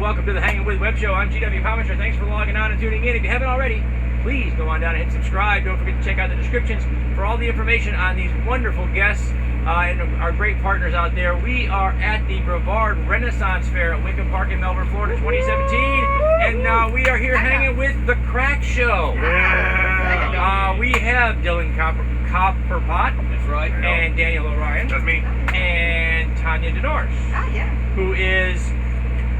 Welcome to the Hangin with Web Show. I'm GW Pomister. Thanks for logging on and tuning in. If you haven't already, please go on down and hit subscribe. Don't forget to check out the descriptions for all the information on these wonderful guests and our great partners out there. We are at the Brevard Renaissance Fair at Wickham Park in Melbourne, Florida, 2017. And we are here hanging with the CRAIC Show. Yeah. We have Dylan Copperpot. That's right. And Daniel O'Ryan. That's me. And Tonya DenNorse. Who is...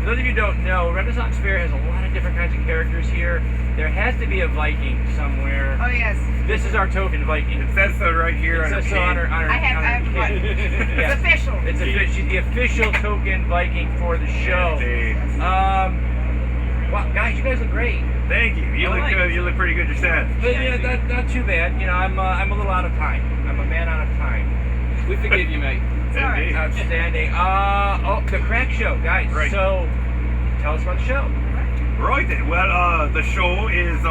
For those of you who don't know, Renaissance Fair has a lot of different kinds of characters here. There has to be a Viking somewhere. Oh, yes. This is our token Viking. It says so right here on her so on her I have one. Yeah. It's official. She's the official token Viking for the show. Wow, guys, you guys look great. Thank you. You look good. You look pretty good yourself. But, yeah, not too bad. You know, I'm a little out of time. I'm a man out of time. We forgive you, mate. Sorry. Outstanding. The CRAIC Show, guys. Right. So, tell us about the show. Right then. Well, the show is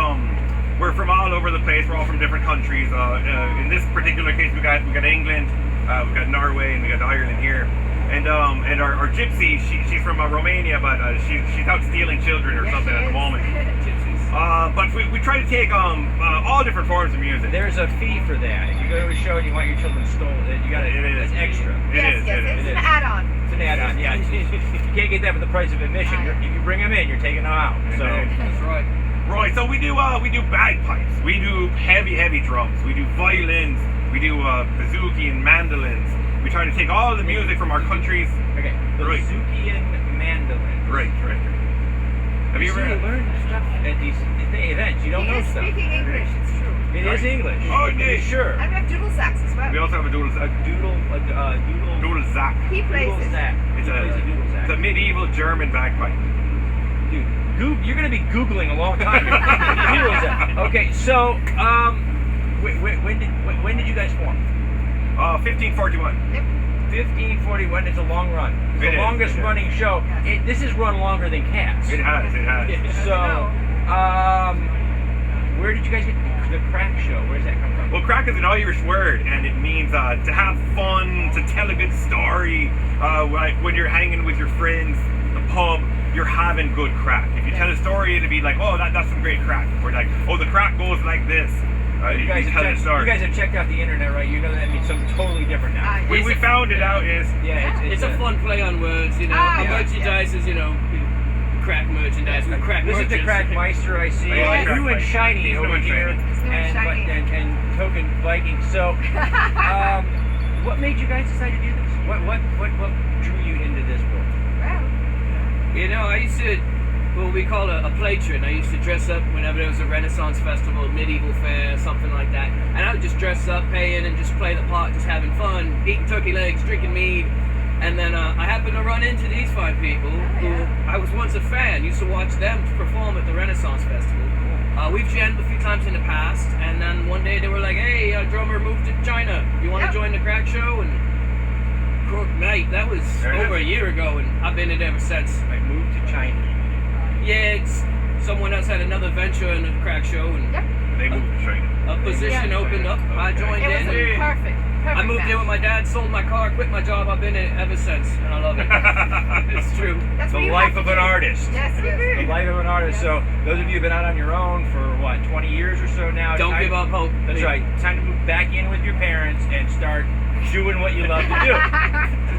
we're from all over the place. We're all from different countries. In this particular case, we got England, we got Norway, and we got Ireland here. And our gypsy, she's from Romania, but she's out stealing children or something at the moment. But we try to take all different forms of music. There's a fee for that. If you go to a show and you want your children stolen, you got to. It's extra. Yes, it's an add-on. It's an add-on. Yeah, you can't get that for the price of admission. If you bring them in, you're taking them out. So that's right. Right. So we do bagpipes. We do heavy drums. We do violins. We do bouzouki and mandolins. We try to take all the music from our countries. Okay. Bouzouki and mandolin. Right. Have you ever learned stuff at these events? You don't know stuff. He's speaking English, it's true. It is English. Oh, it is. Sure. And we have doodle sax as well. We also have a doodle sax. Doodle sack. He plays it. It's a medieval German bagpipe. Dude, you're going to be Googling a long time. Doodle sack. Okay, so when did you guys form? 1541. Yep. 1541. It's a long run. It's the longest running show. This is run longer than Cats. It has. So, where did you guys get the CRAIC Show? Where does that come from? Well, crack is an Irish word, and it means to have fun, to tell a good story. Like when you're hanging with your friends, the pub, you're having good crack. If you tell a story, it'll be like, oh, that's some great crack. Or like, oh, the crack goes like this. You guys have checked out the internet, right? You know that means something totally different now. We found it out is it's a fun play on words, you know. Merchandise is, you know, crack merchandise. We crack this merchants. is the Crack Meister I see. You and Shiny over here, and Token Viking. So, what made you guys decide to do this? What drew you into this world? Well, you know, I used to. What we call a patron. I used to dress up whenever there was a Renaissance festival, medieval fair, something like that. And I would just dress up, pay in, and just play the part, just having fun, eating turkey legs, drinking mead. And then I happened to run into these fine people who I was once a fan, used to watch them perform at the Renaissance Festival. We've jammed a few times in the past, and then one day they were like, hey, our drummer moved to China. You want to join the CRAIC Show? And mate, that was over a year ago, and I've been in ever since. I moved to China. Yeah, it's someone else had another venture in the CRAIC Show, and they moved to China. A position opened up. I joined in. It was perfect. I moved in with my dad, sold my car, quit my job. I've been in it ever since, and I love it. It's true. That's the life of an artist. Yes, the life of an artist. So those of you who've been out on your own for what, 20 years or so now? Don't give up hope. That's right. Time to move back in with your parents and start doing what you love to do.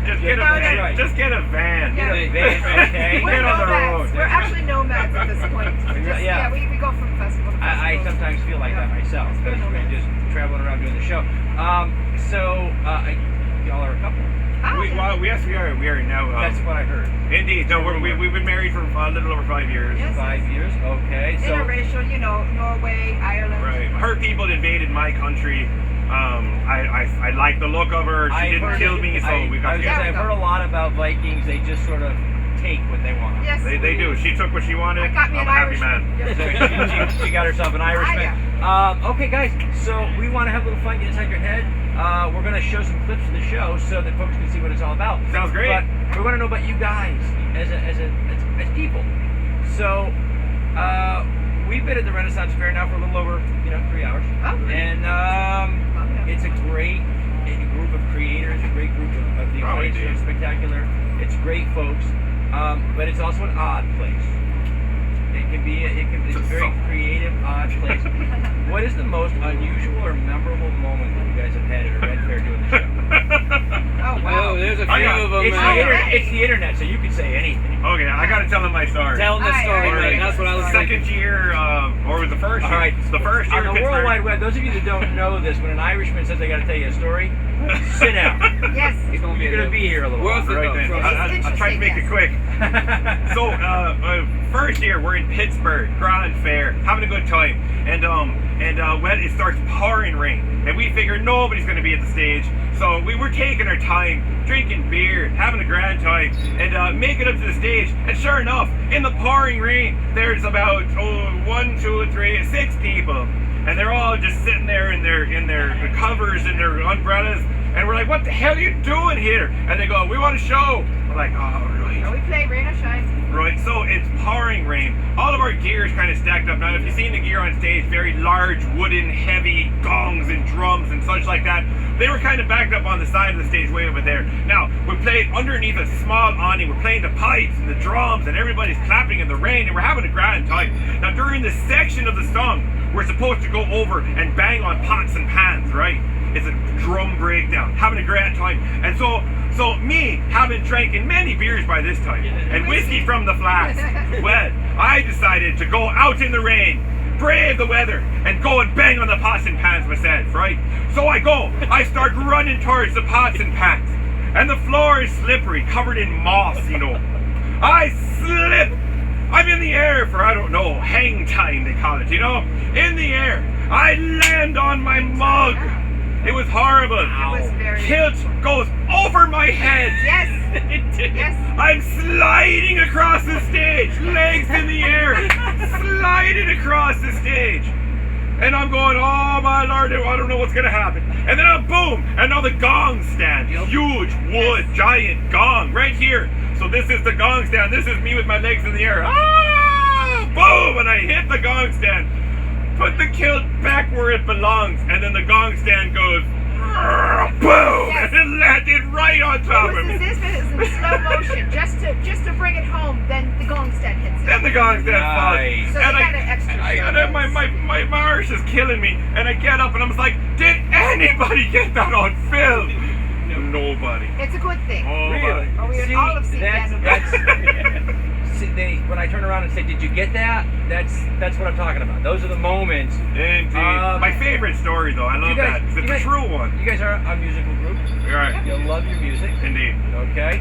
Just get a van. Just get a van. Get a van, okay? We're Get on the road. We're actually nomads at this point. We go from festival to festival. I sometimes feel like that myself. Just traveling around doing the show. Y'all are a couple. Yes, we are now. That's what I heard. Indeed. No, we've been married for a little over 5 years. Yes. 5 years? Okay. So interracial, you know, Norway, Ireland. Right. Her people invaded my country. I like the look of her. She didn't kill me, so we got together. I've heard a lot about Vikings. They just sort of take what they want. Yes. They do. She took what she wanted. I got me I'm an a happy Irishman. man. So she got herself an Irishman. Okay, guys. So we want to have a little fun, get inside your head. We're going to show some clips of the show so that folks can see what it's all about. Sounds great. But we want to know about you guys as people. So we've been at the Renaissance Fair now for a little over 3 hours. Oh, great. And it's a great group of creators, a great group of the audience. It's spectacular. It's great folks, but it's also an odd place. It's a very creative, odd place. What is the most unusual or memorable moment that you guys have had at a Red Fair doing the show? Oh, wow. Oh, there's a few of them. It's the internet, so you can say anything. Okay, I gotta tell them my story. Tell them the story, All right. man. That's what I was Second thinking. year, or was the first year? All right. The first year On in the World Pittsburgh. Wide Web, those of you that don't know this, when an Irishman says they got to tell you a story, sit down. Yes. He's gonna be You're going to be here a little while. Worth it, Right though, then. trust me. I'll try to make it quick. So, first year we're in Pittsburgh, Grand Fair, having a good time, and when it starts pouring rain, and we figured nobody's going to be at the stage, so we were taking our time, drinking beer, having a grand time, and making it up to the stage. And sure enough, in the pouring rain, there's about 6 people, and they're all just sitting there in their covers and their umbrellas. And we're like, what the hell are you doing here? And they go, we want a show. We're like, oh, right. We play rain or shine. Right, so it's pouring rain. All of our gear is kind of stacked up. Now, if you've seen the gear on stage, very large, wooden, heavy gongs and drums and such like that, they were kind of backed up on the side of the stage way over there. Now, we played underneath a small awning. We're playing the pipes and the drums, and everybody's clapping in the rain, and we're having a grand time. Now, during this section of the song, we're supposed to go over and bang on pots and pans, right? It's a drum breakdown, having a grand time. And so me, having drank in many beers by this time, and whiskey from the flask, well, I decided to go out in the rain, brave the weather, and go and bang on the pots and pans myself, right? So I start running towards the pots and pans, and the floor is slippery, covered in moss, I slip. I'm in the air for, I don't know, hang time they call it, in the air. I land on my mug. It was horrible. It was very... Kilt goes over my head. Yes. Yes. I'm sliding across the stage, legs in the air, sliding across the stage. And I'm going, oh my Lord, I don't know what's going to happen. And then boom, and now the gong stand, huge wood, giant gong right here. So this is the gong stand. This is me with my legs in the air. Ah! Boom, and I hit the gong stand. Put the kilt back where it belongs, and then the gong stand goes boom, Yes. and it landed right on top of me. This is in slow motion, just to bring it home. Then the gong stand hits it. Then the gong stand falls, Nice. So and they got an extra my arse is killing me, and I get up and I'm like, did anybody get that on film? Nobody. It's a good thing. Really? Oh, we would all have seen that. When I turn around and say, did you get that? That's what I'm talking about. Those are the moments. Indeed. My favorite story, though. I love that. It's a true one. You guys are a musical group. You're right. You love your music. Indeed. Okay.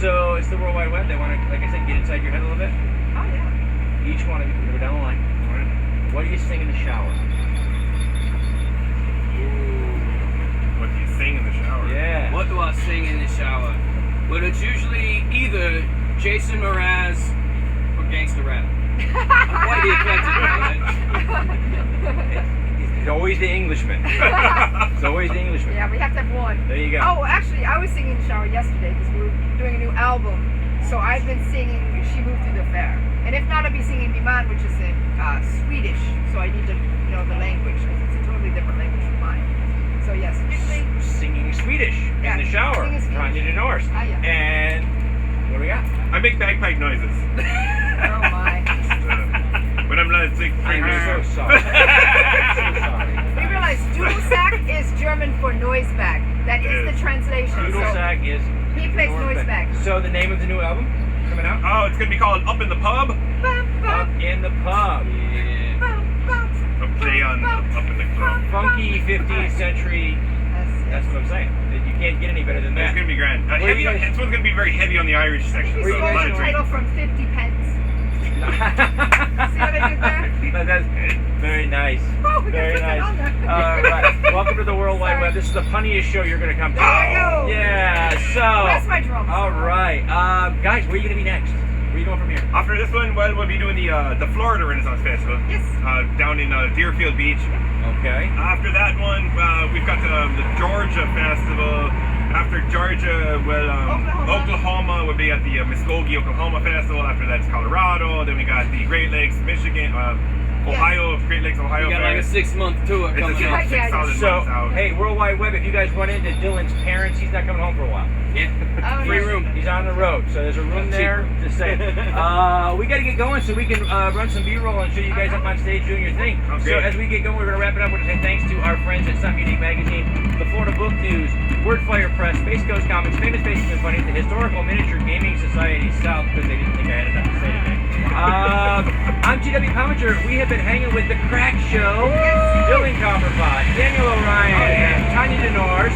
So it's the World Wide Web. They want to, like I said, get inside your head a little bit. Oh yeah. Each one of you, go down the line. What do you sing in the shower? What do you sing in the shower? Yeah. What do I sing in the shower? Well, it's usually either Jason Mraz or gangster rap. I'm quite eclectic. It's always the Englishman. It's always the Englishman. Yeah, we have to have one. There you go. Oh, actually, I was singing in the shower yesterday because we were doing a new album. So I've been singing She Moved Through the Fair. And if not, I'll be singing Biman, which is in Swedish. So I need to know the language because it's a totally different language from mine. So yes, usually Singing Swedish in the shower. singing Swedish. Tonya DenNorse. Ah, yeah. And what do we got? I make bagpipe noises. Oh my. When I'm like, I'm so sorry. I'm so sorry. We realize Dudelsack is German for noise bag. That is the translation. Dudelsack is. He plays noise bag. So the name of the new album coming out? oh, it's gonna be called Up in the Pub. Up in the Pub. A play on Up in the Club. Funky 15th century. That's what I'm saying. You can't get any better than It's that. gonna be grand. Where Heavy. you guys- This one's gonna be very heavy on the Irish section. He So stole a lot the of title drinking. from 50 pence. See what I did there? That's very nice. Oh, we Very got nice. something on All there. right. Welcome to the World Wide Sorry. Web. This is the funniest show you're going to come to. There you go. Yeah, Where's so. my drums? All right. Guys, where are you going to be next? Where are you going from here? After this one, well, we'll be doing the Florida Renaissance Festival. Yes. Down in Deerfield Beach. Okay. After that one, we've got the Georgia Festival. After Georgia, well, Oklahoma would be at the Muskogee, Oklahoma Festival. After that's Colorado. Then we got the Great Lakes, Michigan, Ohio, Great Lakes, Ohio. We got like a Fair. 6-month tour It's a coming six, up. Yeah, six solid So, months out. hey, World Wide Web, if you guys run into Dylan's parents, he's not coming home for a while. Yeah. Oh, Free yes. room. He's on the road, so there's a room there. Just saying. We got to get going so we can run some B-roll and show you guys up on stage doing your thing. Sounds So great. as we get going, we're going to wrap it up. We're going to say thanks to our friends at Something Unique Magazine, the Florida Book News, Wordfire Press, Space Coast Comics, Famous Faces and Funny, the Historical Miniature Gaming Society South, because they didn't think I had enough to say today. I'm GW Pomager. We have been hanging with the CRAIC Show, Dylan Copperpot, Daniel O'Ryan, Tonya DenNorse.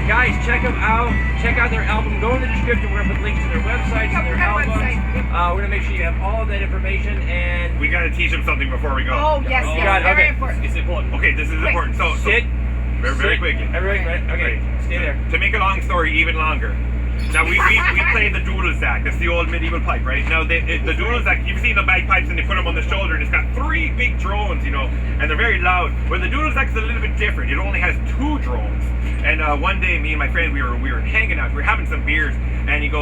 Guys, check them out. Check out their album. Go in the description. We're going to put links to their websites and their Yeah, albums. website. We're going to make sure you have all of that information. And We got to teach them something before we go. Oh, yes, Oh, yes. God, Very okay. important. It's important. Okay, this is Quick. important. So sit. very sit. quickly. Everybody, right? Okay, Right. stay there. To make a long story even longer. Now we play the doodle sack. That's the old medieval pipe, right? Now the doodle sack, you've seen the bagpipes and they put them on the shoulder and it's got 3 big drones, you know, and they're very loud. Well, the doodle sack is a little bit different. It only has 2 drones. And one day, me and my friend, we were hanging out, we were having some beers, and he's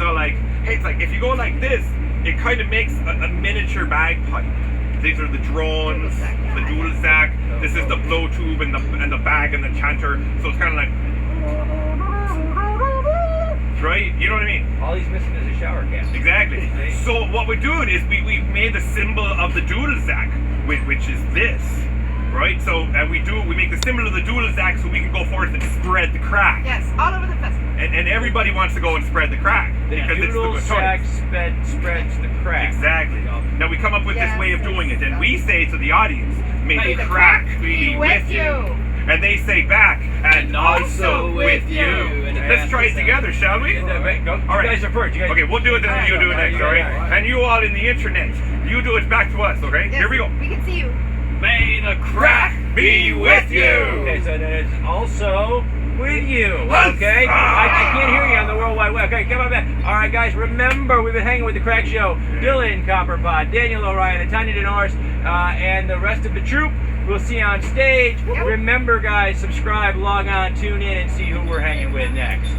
all like, hey, it's like if you go like this, it kind of makes a miniature bagpipe. These are the drones, the doodle sack. This is the blow tube and the bag and the chanter. So it's kind of like. Right? You know what I mean? All he's missing is a shower cap. Exactly. So what we're doing is we made the symbol of the doodle sack, which is this. Right? So we make the symbol of the doodle sack so we can go forth and spread the crack. Yes, all over the festival. And everybody wants to go and spread the crack. The because it's doodle the sack spreads the crack. Exactly. Now we come up with this way of doing it, and we say to the audience, may the crack be with you. And they say back, and also with you. Let's try it together, shall we? Go. All You right. guys are first. You guys. Okay, we'll do it, then you do it next, all right? And you all in the internet, you do it back to us, okay? Yes, Here we go. We can see you. May the crack Be with you. Okay, so then it's also with you. Okay? I can't hear you on the World Wide Web. Okay, come on back. All right, guys, remember, we've been hanging with the CRAIC Show. Dylan Copperpot, Daniel O'Ryan, and Tonya DenNorse, and the rest of the troupe. We'll see you on stage. Remember, guys, subscribe, log on, tune in, and see who we're hanging with next.